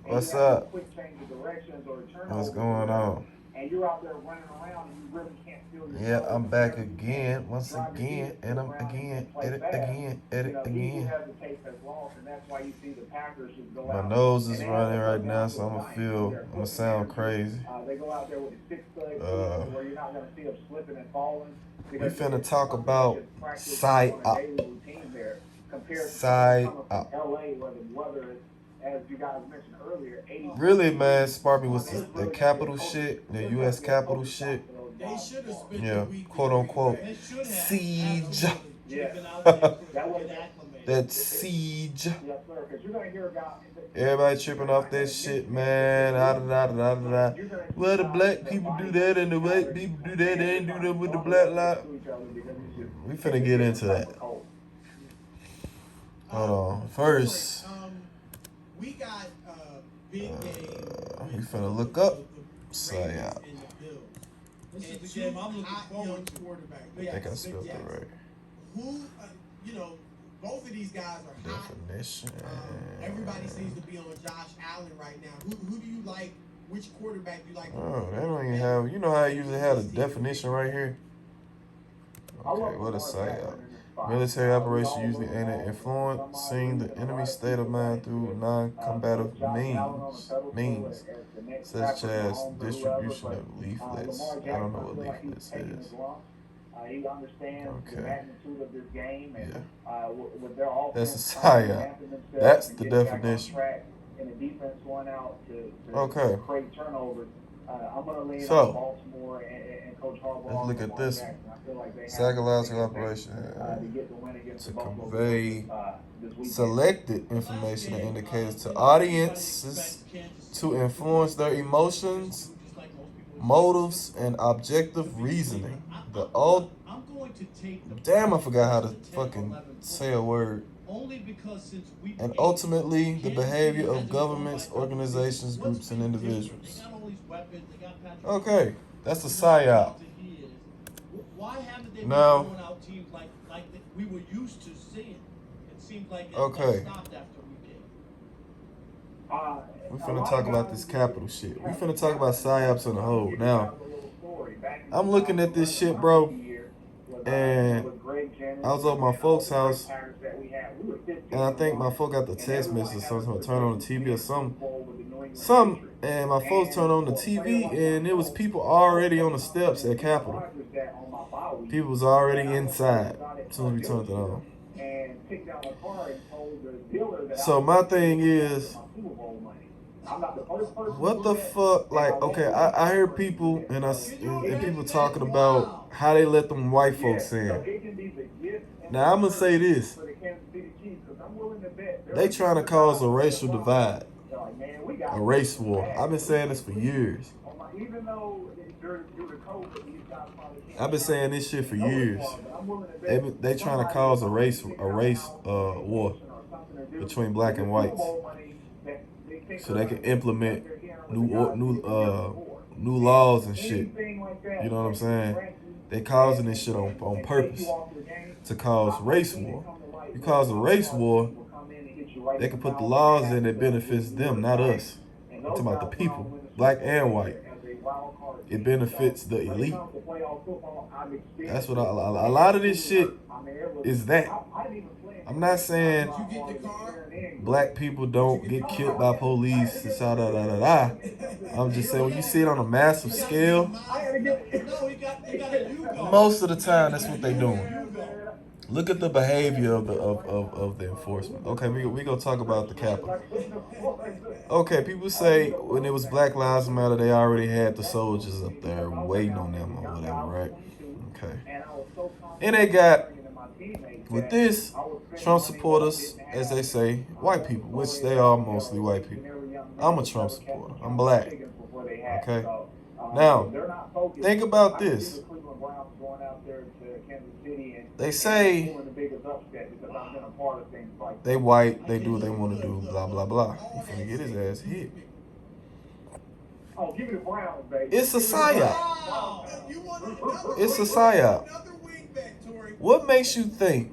What's up? What's going on? Yeah, I'm back again, once again, and I'm again, edit again, edit again. My nose is running right now, so I'm gonna sound crazy. We finna talk about Psyops. Really, man, sparked me with the capital shit, the U.S. capital shit. Yeah, quote unquote siege. That siege. Everybody tripping off that shit, man. Well, the black people do that and the white people do that. They ain't do that with the black lives. We finna get into that. Hold on. First, we finna look up Psyops. I think I spelled that right. Both of these guys are definition. Hot. Everybody seems to be on Josh Allen right now. Who do you like? Which quarterback do you like? Oh, they don't even have. You know how I usually have a definition right here. Okay, what is Psyops? Military operation usually aimed at influencing the enemy state of mind through non-combative means, such as distribution of leaflets. I don't know what leaflets is. Okay. Yeah. That's a Psyops. That's the definition. Okay. So, let's look at this one. Psychological operation to convey selected information and indicators to audiences to influence their emotions, motives, and objective reasoning. Damn, I forgot how to fucking say a word. And ultimately, the behavior of governments, organizations, groups, and individuals. Okay, that's a Psyop. Now, we were used to seeing. It seemed like it stopped after we came. We finna talk about this capital shit. We finna talk about Psyops in the whole. Now, I'm looking at this shit, bro, and I was at my folks' house, and I think my folk got the text message or something, turn on the TV or something, and my folks turned on the TV, and there was people already on the steps at Capitol. People was already inside as soon as we turned it on. So my thing is, what the fuck? Like, okay, I hear people and people talking about how they let them white folks in. Now I'm gonna say this: they trying to cause a racial divide, a race war. I've been saying this for years. I've been saying this shit for years. They trying to cause a race war between black and whites, so they can implement new laws and shit. You know what I'm saying? They causing this shit on purpose to cause race war. You cause a race war, they can put the laws in that benefits them, not us. I'm talking about the people, black and white. It benefits the elite. That's what a lot of this shit is that. I'm not saying black people don't get killed by police. I'm just saying when you see it on a massive scale, most of the time that's what they doing. Look at the behavior of the enforcement. Okay, we gonna talk about the Capitol. Okay, people say when it was Black Lives Matter, they already had the soldiers up there waiting on them or whatever, right? Okay. And they got, with this, Trump supporters, as they say, white people, which they are mostly white people. I'm a Trump supporter. I'm black. Okay? Now, think about this. They say they white, they do what they want to do, blah, blah, blah. He's finna get his ass hit. It's a Psyop. It's a Psyop. What makes you think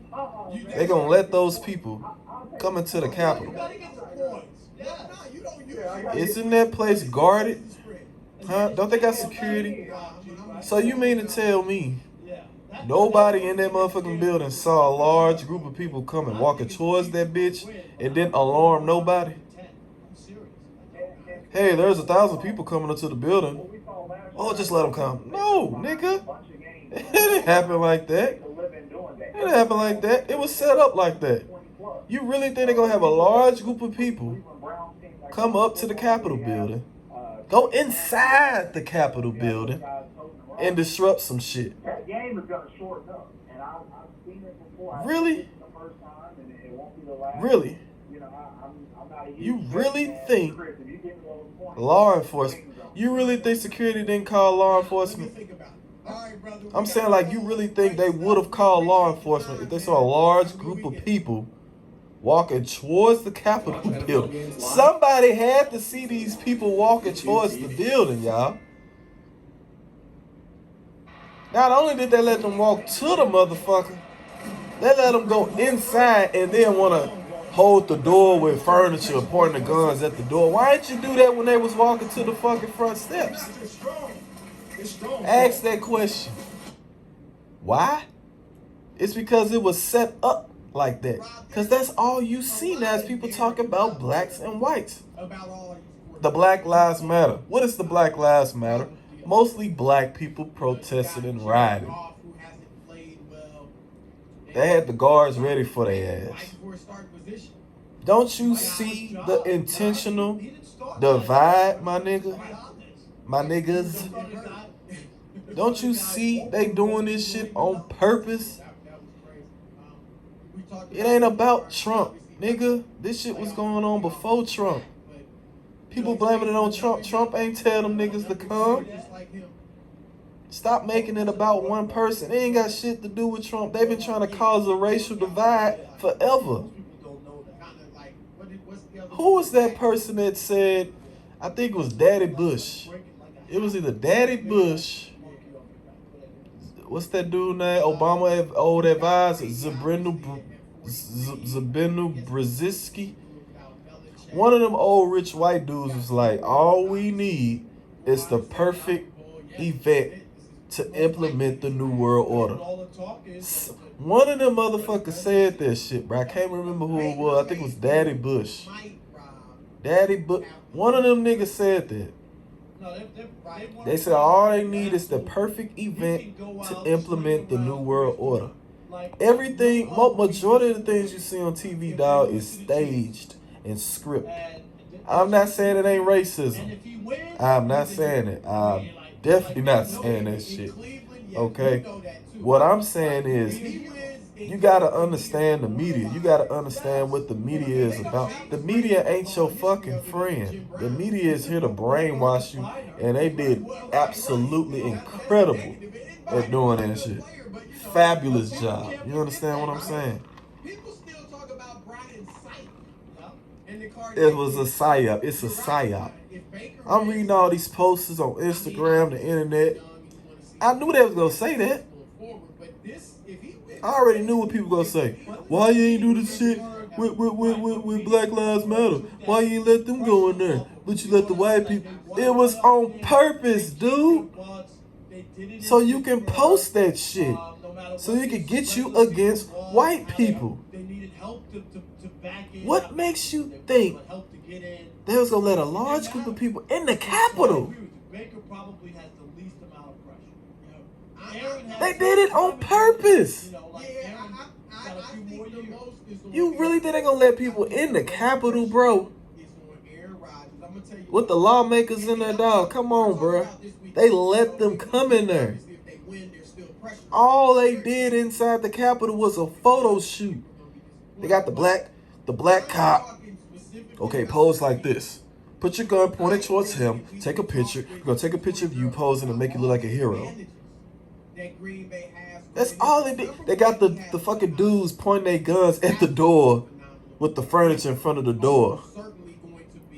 they're going to let those people come into the Capitol? Isn't that place guarded? Huh? Don't they got security? So you mean to tell me nobody in that motherfucking building saw a large group of people coming walking towards that bitch and didn't alarm nobody? Hey, there's 1,000 people coming into the building. Oh, just let them come. No, nigga. It didn't happen like that. It didn't happen like that. It was set up like that. You really think they're going to have a large group of people come up to the Capitol building, go inside the Capitol building, and disrupt some shit? Really? Really? You really think law enforcement, you really think security didn't call law enforcement? I'm saying, like, you really think they would have called law enforcement if they saw a large group of people walking towards the Capitol building? Somebody had to see these people walking towards the building, y'all. Not only did they let them walk to the motherfucker, they let them go inside and then want to hold the door with furniture, pointing the guns at the door. Why didn't you do that when they was walking to the fucking front steps? Ask that question. Why? It's because it was set up like that. Because that's all you see now is people talking about blacks and whites. The Black Lives Matter. What is the Black Lives Matter? Mostly black people protesting and rioting. They had the guards ready for their ass. Don't you see the intentional divide, my nigga? My niggas? Don't you see they doing this shit on purpose? It ain't about Trump, nigga. This shit was going on before Trump. People blaming it on Trump. Trump ain't tell them niggas to come. Stop making it about one person. It ain't got shit to do with Trump. They've been trying to cause a racial divide forever. Who was that person that said, I think it was Daddy Bush. It was either Daddy Bush. What's that dude name? Obama old advisor, Zabinu Brzezinski. One of them old rich white dudes was like, all we need is the perfect event to implement the New World Order. One of them motherfuckers said that shit, bro. I can't remember who it was. I think it was Daddy Bush. One of them niggas said that. They said all they need is the perfect event to implement the New World Order. Everything, majority of the things you see on TV, dog, is staged and scripted. I'm not saying it ain't racism. I'm not saying it. I'm definitely not saying that shit. Okay? What I'm saying is, you gotta understand the media. You gotta understand what the media is about. The media ain't your fucking friend. The media is here to brainwash you, and they did absolutely incredible at doing that shit. Fabulous job. You understand what I'm saying? It was a Psyop. It's a Psyop. I'm reading all these posters on Instagram, the internet. I knew they was gonna say that. I already knew what people gonna say. Why you ain't do the shit with Black Lives Matter? Why you ain't let them go in there? But you let the white people. It was on purpose, dude. So you can post that shit. So you can get you against white people. What makes you think they was gonna let a large group of people in the Capitol? They did it on purpose. You really think they're gonna let people in the Capitol, bro? With the lawmakers in there, dog. Come on, bro. They let them come in there. All they did inside the Capitol was a photo shoot. They got the black cop. Okay, pose like this. Put your gun pointed towards him. Take a picture. You're gonna take a picture of you posing and make you look like a hero. That's all they did. They got the fucking dudes pointing their guns at the door with the furniture in front of the door.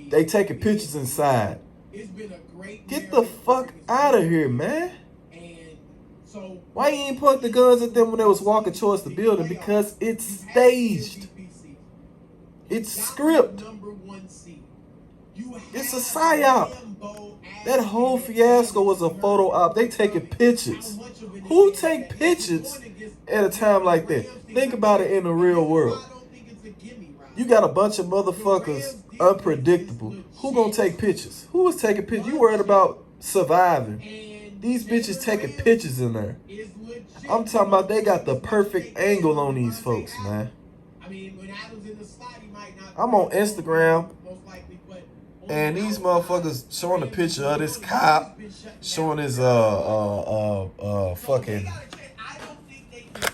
They taking pictures inside. Get the fuck out of here, man. Why you ain't point the guns at them when they was walking towards the building? Because it's staged. It's script. It's a psyop. That whole fiasco was a photo op. They taking pictures. Who take pictures at a time like that? Think about it in the real world. You got a bunch of motherfuckers unpredictable. Who gonna take pictures? Who is taking pictures? You worried about surviving. These bitches taking pictures in there. I'm talking about they got the perfect angle on these folks, man. I'm on Instagram, and these motherfuckers showing a picture of this cop, showing his fucking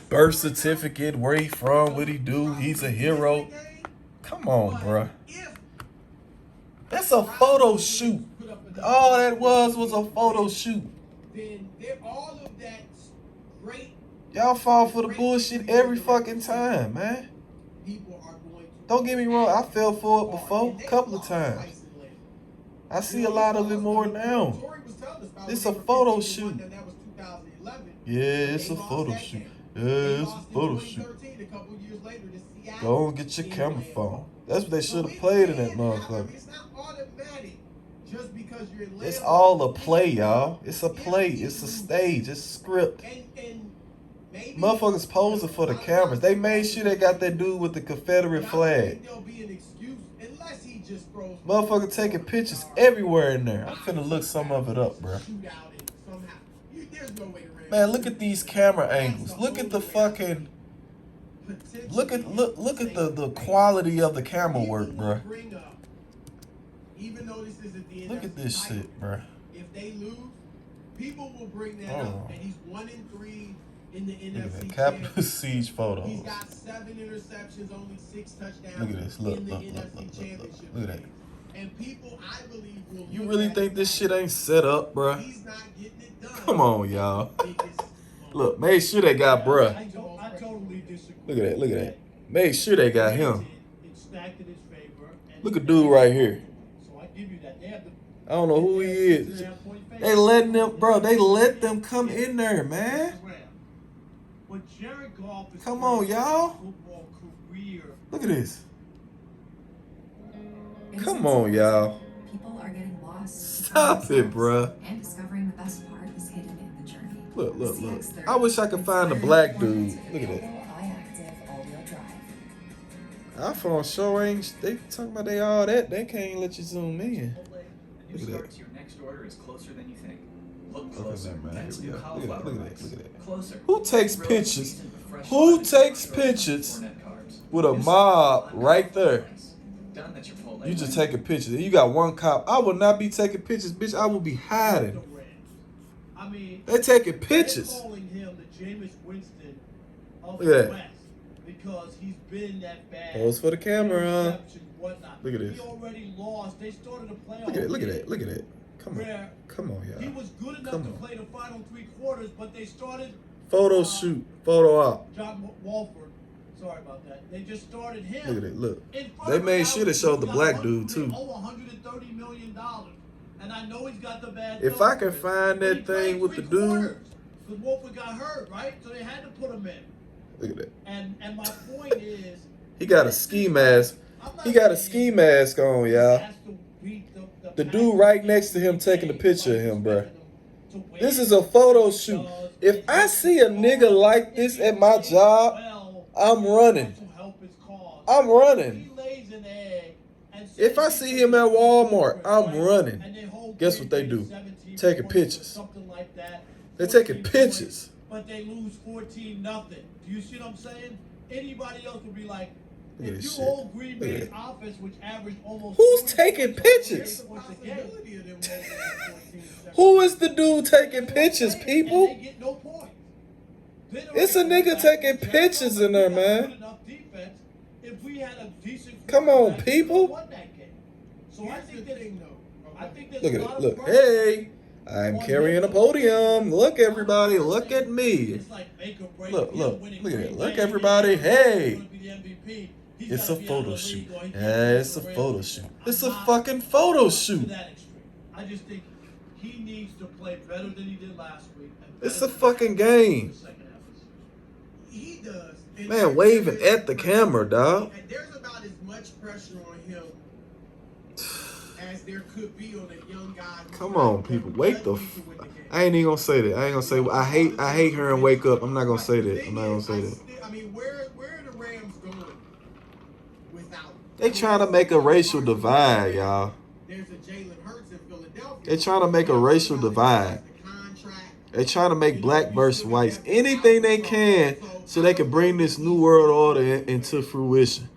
birth certificate, where he from, what he do, he's a hero. Come on, bruh. That's a photo shoot. All that was a photo shoot. Y'all fall for the bullshit every fucking time, man. Don't get me wrong, I fell for it before, a couple of times. I see a lot of it more now. It's a photo shoot. Yeah, it's a photo shoot. Yeah, it's a photo shoot. Go and get your camera phone. That's what they should have played in that motherfucker. It's all a play, y'all. It's a play. It's a stage. It's a script. Motherfuckers posing for the cameras. They made sure they got that dude with the Confederate flag. Motherfucker taking pictures everywhere in there. I'm finna look some of it up, bro. Man, look at these camera angles. Look at the fucking... Look at the quality of the camera work, bro. Look at this shit, bro. If they lose, people will bring that up. And he's 1-3 in the NFC Capital Seige photos. He's got 7 interceptions, only 6 touchdowns. Look at this. Look at that. And people, I believe, will. You really think this shit ain't set up, bro? He's not getting it done. Come on, y'all. Look, make sure they got bruh. I totally disagree. Look at that. Make sure they got him. Look at dude right here. I don't know who he is. They letting them, bro. They let them come in there, man. Come on, y'all. Look at this. Come on, y'all. People are getting lost. Stop it, bro. And discovering the best part is hidden in the journey. Look. I wish I could find a black dude. Look at that. iPhone show ain't. They talking about they all that. They can't let you zoom in. Look at that. Your next order is closer than you think. Look closer. Look at that. Closer. Who takes pictures? Who takes pictures with a mob right there? You just taking pictures. You got one cop. I will not be taking pictures, bitch. I will be hiding. They taking pictures. Look at that. Because he's been that bad. Pose for the camera. Look at this. He already lost. They started a playoff. Look at that. Come on, y'all. He was good enough to play the final 3 quarters, but they started photo shoot, photo op. John Walford. Sorry about that. They just started him. Look at it. Look. They made sure to show the black dude too. $130 million. And I know he's got the bad. If I can find that thing with the dude. Because Walford got hurt, right? So they had to put him in. Look at that. And my point is, he got a ski mask. He got a ski mask on, y'all. The dude right next to him taking a picture of him, bro. This is a photo shoot. If I see a nigga like this at my job, I'm running. I'm running. If I see him at Walmart, I'm running. Guess what they do? Taking pictures. They're taking pictures. But they lose 14-0. Do you see what I'm saying? Anybody else would be like, if you hold Green Bay's offense, which averaged almost... Who's taking pictures? Who is the dude taking pictures, people? They get no points. It's a nigga taking pictures in there, man. Come on, people. So I think that look at it. Look. Hey. I'm carrying a podium. Look, everybody. Look at me. Look at it. Look, everybody. Hey. It's a photo shoot. Yeah, it's a photo shoot. It's a fucking photo shoot. he needs to play better than he did last week. It's a fucking game. He does. Man, waving at the camera, dog. There's about as much pressure on him as there could be on a young guy. Come on, people, wake the. I ain't even gonna say that. I ain't gonna say. I hate her and wake up. I'm not gonna say that. I'm not gonna say that. I mean, where are the Rams going without? They trying to make a racial divide, y'all. There's a Jalen Hurts in Philadelphia. They trying to make a racial divide. They trying to make black versus whites. Anything they can so they can bring this new world order into fruition.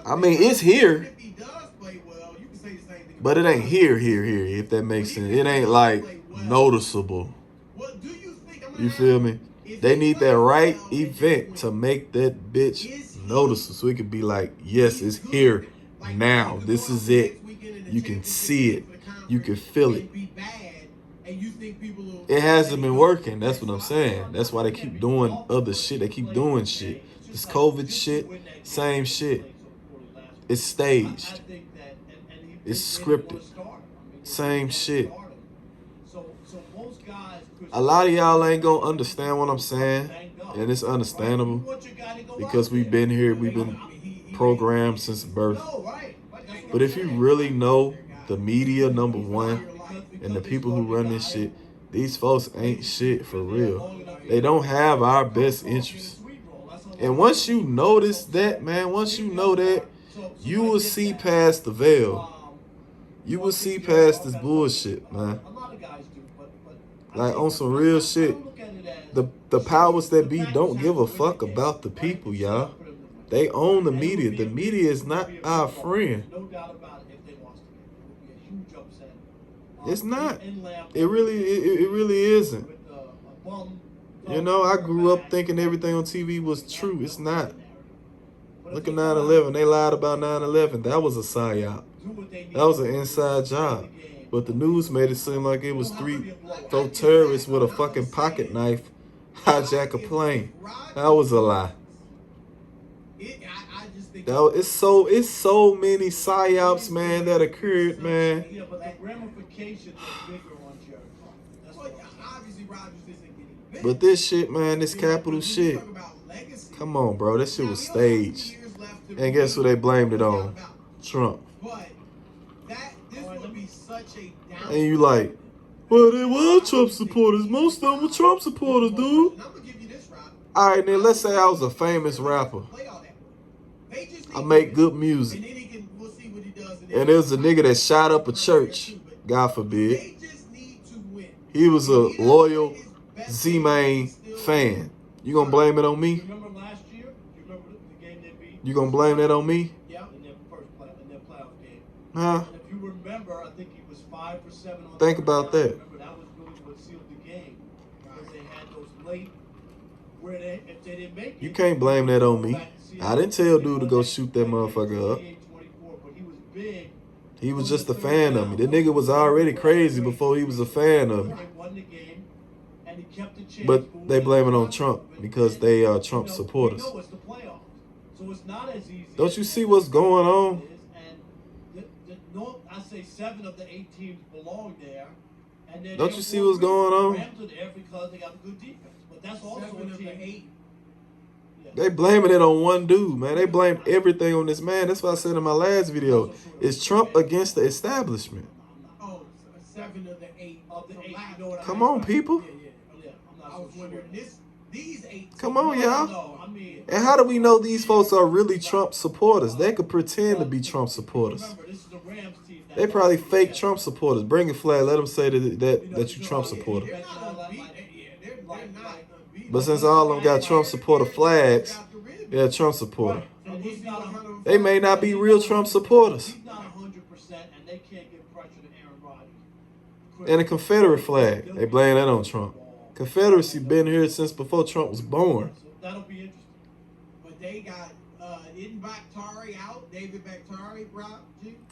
I mean, it's here. But it ain't here, if that makes sense. It ain't like noticeable. You feel me? They need that right event to make that bitch noticeable. So it could be like, yes, it's here now. This is it. You can see it. You can feel it. It hasn't been working. That's what I'm saying. That's why they keep doing other shit. They keep doing shit. This COVID shit, same shit. It's staged. It's scripted. Same shit. A lot of y'all ain't gonna understand what I'm saying. And it's understandable. Because we've been here. We've been programmed since birth. But if you really know the media, number one, and the people who run this shit, these folks ain't shit for real. They don't have our best interests. And once you notice that, man, once you know that, you will see past the veil. You will see past this bullshit, man. Like, on some real shit. The powers that be don't give a fuck about the people, y'all. They own the media. The media is not our friend. It's not. It really isn't. You know, I grew up thinking everything on TV was true. It's not. Look at 9/11. They lied about 9/11. That was a psyop. That was an inside job. But the news made it seem like it was four terrorists with a fucking pocket knife hijack a plane. That was a lie. It's so many psyops, man, that occurred, man. Yeah, but the ramifications are bigger on Jericho. Obviously, Rodgers isn't getting big. But this shit, man, this capital shit. Come on, bro. That shit was staged. And guess who they blamed it on? Trump. And you like, well, they were Trump supporters. Most of them were Trump supporters, dude. All right, then let's say I was a famous rapper. I make good music. And there's a nigga that shot up a church, God forbid. He was a loyal Z-Main fan. You gonna blame it on me? Remember last year? You remember the game they beat? You gonna blame that on me? Yeah, in their playoff game. Huh? And if you remember, I think he was 5 for 7 on. Think about that. Remember, that was really what sealed the game because they had those late where if they didn't make it. You can't blame that on me. I didn't tell dude to go shoot that motherfucker up. But he was big. He was just a fan of me. The nigga was already crazy before he was a fan of me. But they blame it on Trump because they are Trump supporters. Don't you see what's going on? I say 7 of the 8 teams belong there. Don't you see what's going on? Because they got a good defense. But that's also a team. They blaming it on one dude, man. They blame everything on this man. That's what I said in my last video. It's Trump against the establishment. Oh, 7 of the 8 of the 8. Come on, people. I was wondering these 8. Come on, y'all. And how do we know these folks are really Trump supporters? They could pretend to be Trump supporters. They probably fake Trump supporters. Bring a flag. Let them say that you Trump supporter. But since all of them got Trump supporter flags, they're Trump supporter. They may not be real Trump supporters. And a Confederate flag. They blame that on Trump. Confederacy been here since before Trump was born. That'll be interesting. But they got isn't Bakhtari out? David Bakhtari, Rob?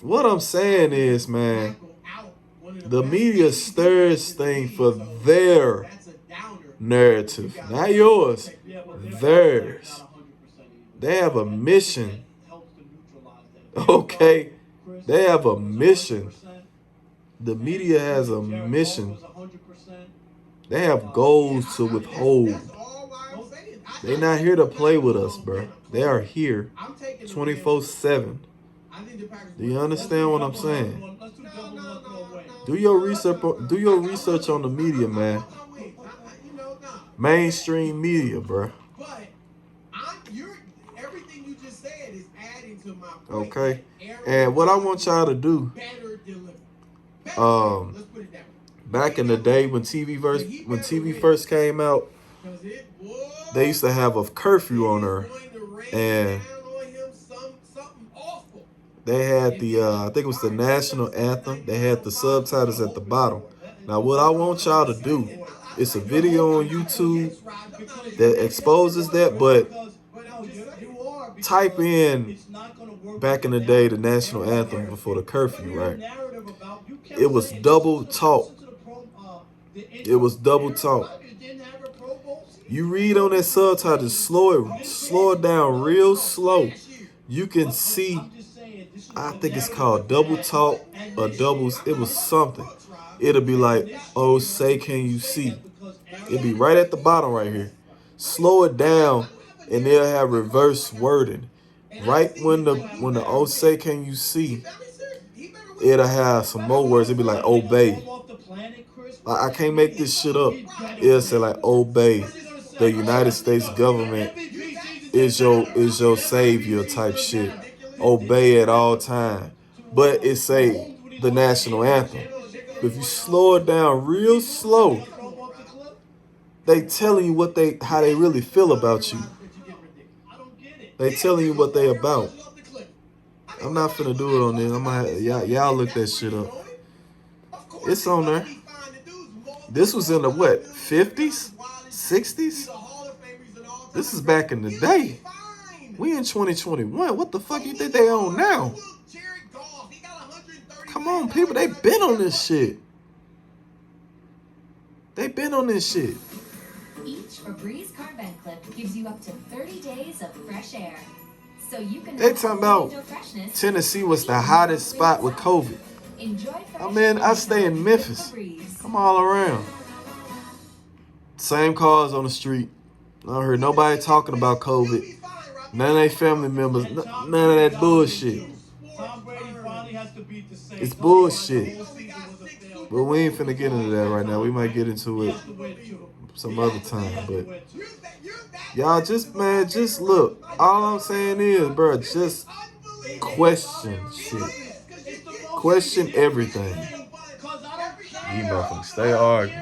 What I'm saying is, man, the media stirs things for their narrative, not yours, theirs. They have a mission. Okay, they have a mission The media has a Jared mission. Goff was 100%. They have goals to withhold. That's all I'm saying. They not here to play with us, bro. They are here I'm taking the 24/7. I think the Packers Do you win. understand what I'm saying? Let's do double knuckle away. Do your research. Do your research on the media, man. You know, nah. Mainstream media, bro. But everything you just said is adding to my point. Okay. And what I want y'all to do, Better deliver. Let's put it that way. back in the day when TV first came out, they used to have a curfew on her, and they had the I think it was the national anthem. They had the subtitles at the bottom. Now, what I want y'all to do, it's a video on YouTube that exposes that, but type in back in the day the national anthem before the curfew, right? It was double talk. It was double talk. You read on that subtitle, slow it down real slow. You can see, I think it's called double talk or doubles. It was something. It'll be like, oh, say, can you see? It'll be right at the bottom right here. Slow it down, and they'll have reverse wording. Right when the oh, say, can you see? It'll have some more words. It'll be like obey. I can't make this shit up. It'll say like obey. The United States government is your savior type shit. Obey at all time. But it say the national anthem. But if you slow it down real slow, they telling you how they really feel about you. They telling you what they about. I'm not finna do it on there. I'm gonna y'all look that shit up. It's on there. This was in the what, 50s? 60s? This is back in the day. We in 2021. What the fuck you think they on now? Come on, people. They been on this shit. They been on this shit. Each Febreze carbon clip gives you up to 30 days of fresh air. So you can They talking about Tennessee was the hottest spot with COVID. I mean, I stay in Memphis. I'm all around. Same cars on the street. I don't hear nobody talking about COVID. None of their family members. None of that bullshit. It's bullshit. But we ain't finna get into that right now. We might get into it some other time. But y'all just look. All I'm saying is, bro, just question shit. Question everything. You motherfuckers stay arguing.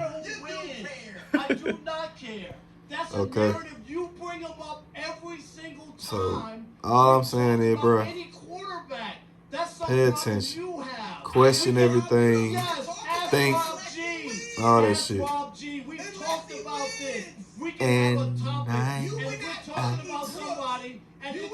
I do not care. That's a Okay. narrative you bring them up every single time. So all I'm saying is, bro, Any quarterback, that's pay attention. Question everything. Think. All that shit. We talked about this. We can And have a topic, night. and we're talking about somebody, and